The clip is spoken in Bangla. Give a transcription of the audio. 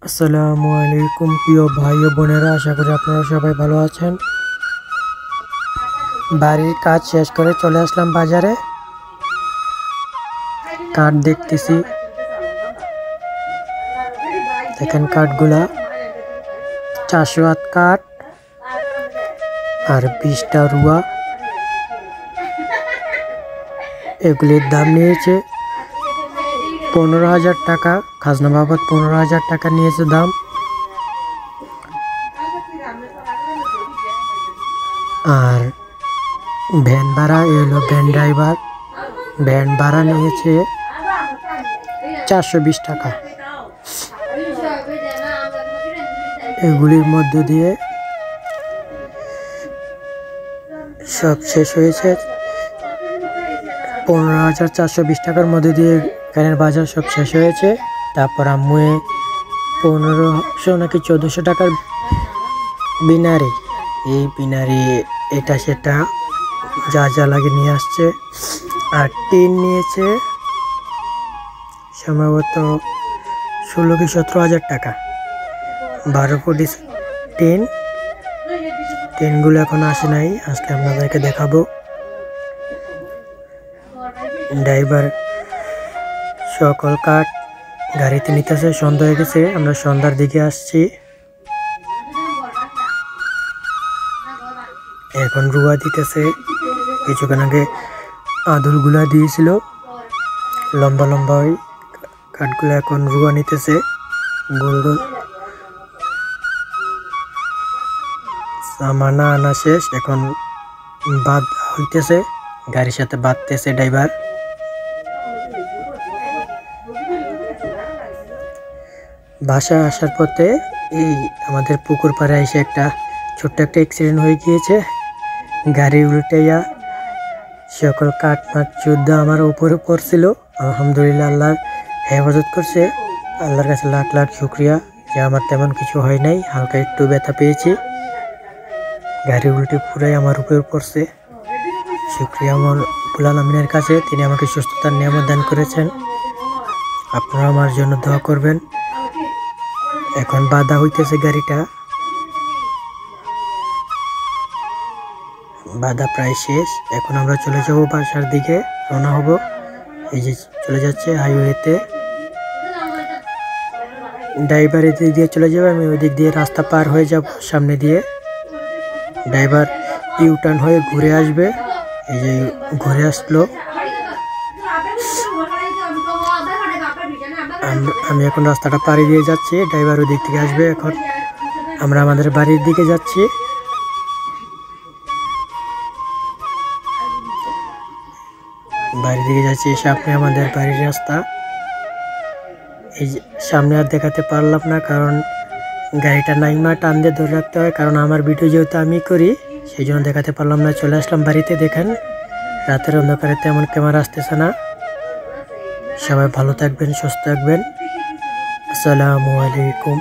আসসালামু আলাইকুম প্রিয় ভাই ও বোনেরা, আশা করি আপনারা সবাই ভালো আছেন। বাড়ির কাজ শেষ করে চলে আসলাম বাজারে। কাঠ দেখতেছি, দেখেন কাঠগুলা 400 হাত কাঠ আর 20টা রুয়া। এগুলির দাম নিয়েছে 15,000 টাকা। খাজনা বাবদ 15,000 টাকা নিয়েছে দাম। আর ভ্যান ভাড়া এলো, ভ্যান ড্রাইভার ভ্যান ভাড়া নিয়েছে 420 টাকা। এগুলির মধ্য দিয়ে সব শেষ হয়েছে। 15,420 টাকার মধ্যে দিয়ে এখানের বাজার সব শেষ হয়েছে। তারপর আম্মু 1500 নাকি 1400 টাকার বিনারি, এই বিনারি এটা সেটা যা যা লাগে নিয়ে আসছে। আর টিন নিয়েছে সম্ভবত 16 কি 17,000 টাকা। 12 ফুটি টিনগুলো এখন আসে নাই, আজকে আপনাদেরকে দেখাবো। ড্রাইভার সকল কাঠ গাড়িতে নিতেছে। সন্ধ্যা হয়ে গেছে, আমরা সন্ধ্যার দিকে আসছি। এখন রুয়া দিতেছে। কিছুক্ষণ আগে আদুরগুলা দিয়েছিল লম্বা লম্বা, ওই কাঠগুলো এখন রুয়া নিতেছে গোল গোল। সামানা আনা শেষ, এখন বাদ হইতেছে, গাড়ির সাথে বাঁধতেছে ড্রাইভার। বাসায় আসার পথে এই আমাদের পুকুর পাড়ে এসে ছোট্ট একটা অ্যাক্সিডেন্ট হয়ে গিয়েছে। গাড়ি উল্টাইয়া সকল কাঠ মাঠ যুদ্ধ আমার উপরে পড়ছিল। আলহামদুলিল্লাহ, আল্লাহর হেফাজত করছে। আল্লাহর কাছে লাখ লাখ শুক্রিয়া যে আমার তেমন কিছু হয় নাই, হালকা একটু ব্যথা পেয়েছি। গাড়ি উল্টে পুরাই আমার উপরে পড়ছে। শুক্রিয়া আমার রব্বুল আলামিনের কাছে, তিনি আমাকে সুস্থতার নিয়ামত দান করেছেন। আপনারা আমার জন্য দোয়া করবেন। এখন বাধা হইতেছে গাড়িটা, বাধা প্রায় শেষ। এখন আমরা চলে যাব বাসার দিকে, রওনা হব। এই যে চলে যাচ্ছে হাইওয়েতে। ড্রাইভার এদিক দিয়ে চলে যাবে, আমি ওই দিক দিয়ে রাস্তা পার হয়ে যাব সামনে দিয়ে। ড্রাইভার ইউটার্ন হয়ে ঘুরে আসবে। এই যে ঘুরে আসলো। আমি এখন রাস্তাটা পাড়ি দিয়ে যাচ্ছি, ড্রাইভার ওই দিক থেকে আসবে। এখন আমরা আমাদের বাড়ির দিকে যাচ্ছি। বাড়ির দিকে যাচ্ছি, সামনে আমাদের বাড়ির রাস্তা। এই সামনে আর দেখাতে পারলাম না, কারণ গাড়িটা নাইমা টান দিয়ে ধরে রাখতে হয়, কারণ আমার ভিডিও যেহেতু আমি করি সেই জন্য দেখাতে পারলাম না। চলে আসলাম বাড়িতে। দেখেন রাতের অন্ধকারে তেমন ক্যামেরা আসতেছে না। সবাই ভালো থাকবেন, সুস্থ থাকবেন। আসসালামু আলাইকুম।